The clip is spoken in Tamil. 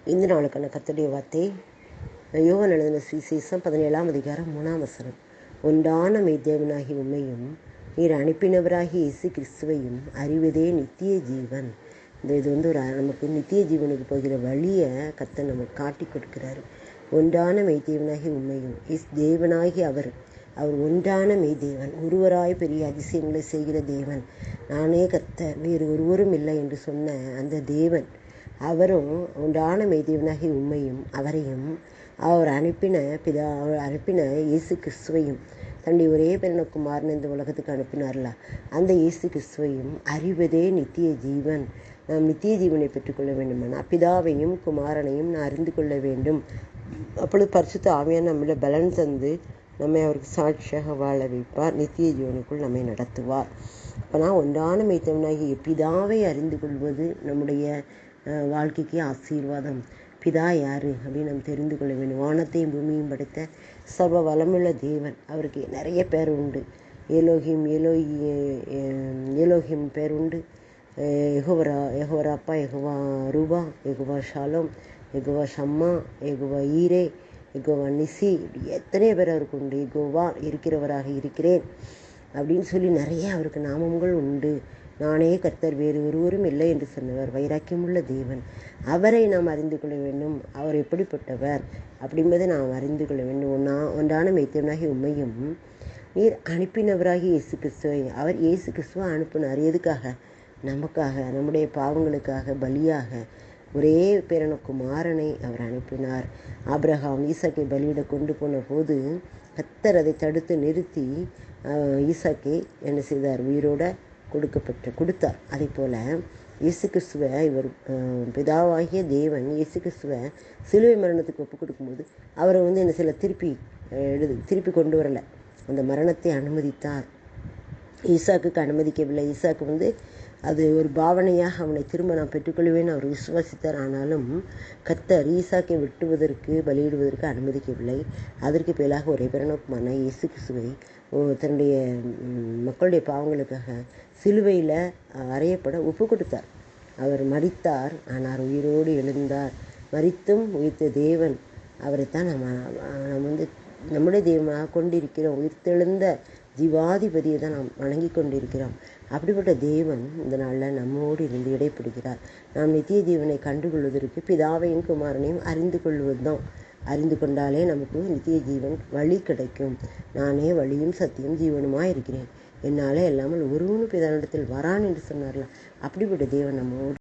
இந்த நாளுக்கான கர்த்தருடைய வார்த்தை யோவான் எழுதின சுவிசேஷம் 17ஆம் அதிகாரம் 3ஆம் வசனம். ஒன்றான மெய்தேவனாகி உம்மையும் நீர் அனுப்பினவராகி இயேசு கிறிஸ்துவையும் அறிவதே நித்திய ஜீவன். இது நமக்கு நித்திய ஜீவனுக்கு போகிற வழியை கர்த்தர் நமக்கு காட்டி கொடுக்கிறாரு. ஒன்றான மெய்தேவனாகி உம்மையும் தேவனாகி அவர் ஒன்றான மெய்தேவன், ஒருவராய் பெரிய அதிசயங்களை செய்கிற தேவன். நானே கர்த்தர், வேறு ஒருவரும் இல்லை என்று சொன்ன அந்த தேவன், அவரும் ஒன்றான மெய்தேவனாகி உம்மையும் அவரையும் அவர் அனுப்பின இயேசு கிறிஸ்துவையும், தன்னுடைய ஒரே பிறனுக்குமாரன் இந்த உலகத்துக்கு அனுப்பினார்ல, அந்த இயேசு கிறிஸ்துவையும் அறிவதே நித்திய ஜீவன். நாம் நித்திய ஜீவனை பெற்றுக்கொள்ள வேண்டுமானால் பிதாவையும் குமாரனையும் நான் அறிந்து கொள்ள வேண்டும். அப்பொழுது பரிசுத்த ஆவியான நம்மள பலன் தந்து நம்மை அவருக்கு சாட்சியாக வாழ வைப்பார், நித்திய ஜீவனுக்குள் நம்மை நடத்துவார். அப்போனா ஒன்றான மெய்தேவனாகிய பிதாவை அறிந்து கொள்வது நம்முடைய வாழ்க்கைக்கு ஆசீர்வாதம். பிதா யாரு அப்படின்னு நம்ம தெரிந்து கொள்ள வேண்டும். வானத்தையும் பூமியும் படைத்த சர்வ வளமுள்ள தேவன், அவருக்கு நிறைய பேர் உண்டு. ஏலோகிம் பேர் உண்டு. யெகோவா அப்பா, யெகோவா ரூபா, யெகோவா ஷாலோம், யெகோவா ஷம்மா, யெகோவா ஈரே, யெகோவா நிசி, இப்படி எத்தனை பேர் அவருக்கு உண்டு. யெகோவா இருக்கிறவராக இருக்கிறேன் அப்படின்னு சொல்லி நிறைய அவருக்கு நாமங்கள் உண்டு. நானே கர்த்தர், வேறு ஒருவரும் இல்லை என்று சொன்னவர், வைராக்கியமுள்ள தேவன். அவரை நாம் அறிந்து கொள்ள வேண்டும். அவர் எப்படிப்பட்டவர் அப்படிஎன்பதை நாம் அறிந்து கொள்ள வேண்டும். ஒன்றான மெய்தேவனாகி உம்மையும் நீர் அனுப்பினவராகி இயேசு கிறிஸ்துவை, அவர் இயேசு கொஸ்துவை அனுப்பினார். எதுக்காக? நமக்காக, நம்முடைய பாவங்களுக்காக பலியாக ஒரே பேரனுக்குமாரனை அவர் அனுப்பினார். ஆபிரகாம் ஈசாக்கை பலியிட கொண்டு போன போது கர்த்தர் அதை தடுத்து நிறுத்தி ஈசாக்கை என்ன செய்தார்? உயிரோட கொடுத்தார். அதே போல் இயேசு கிறிஸ்துவை இவர் பிதாவாகிய தேவன் இயேசு கிறிஸ்துவை சிலுவை மரணத்துக்கு ஒப்பு கொடுக்கும்போது அவரை என்ன சில திருப்பி கொண்டு வரலை, அந்த மரணத்தை அனுமதித்தார். ஈசாக்குக்கு அனுமதிக்கவில்லை. ஈசாக்கு அது ஒரு பாவனையாக அவனை திரும்ப நான் பெற்றுக்கொள்வேன்னு அவர் விசுவாசித்தார். ஆனாலும் கர்த்தர் ஈசாக்கை வெட்டுவதற்கு பலியிடுவதற்கு அனுமதிக்கவில்லை. அதற்கு மேலாக ஒரே பிறனுக்குமான இயேசு கிறிஸ்துவை தன்னுடைய மக்களுடைய பாவங்களுக்காக சிலுவையில் அறையப்பட ஒப்பு கொடுத்தார். அவர் மரித்தார், ஆனால் உயிரோடு எழுந்தார். மரித்தும் உயிர்த்த தேவன் அவரைத்தான் நம்ம நம்முடைய தெய்வமாக கொண்டிருக்கிறோம். உயிர்த்தெழுந்த ஜீவாதிபதியை தான் நாம் வணங்கி கொண்டிருக்கிறோம். அப்படிப்பட்ட தேவன் இந்த நாளில் நம்மோடு இருந்து இடைப்படுகிறார். நாம் நித்திய ஜீவனை கண்டுகொள்வதற்கு பிதாவையும் குமாரனையும் அறிந்து கொள்வது தான். அறிந்து கொண்டாலே நமக்கு நித்திய ஜீவன் வழி கிடைக்கும். நானே வழியும் சத்தியம் ஜீவனுமாக இருக்கிறேன், என்னாலே இல்லாமல் ஒருவனும் பிதானிடத்தில் வரான் என்று சொன்னார்ல, அப்படிப்பட்ட தேவன் நம்மோடு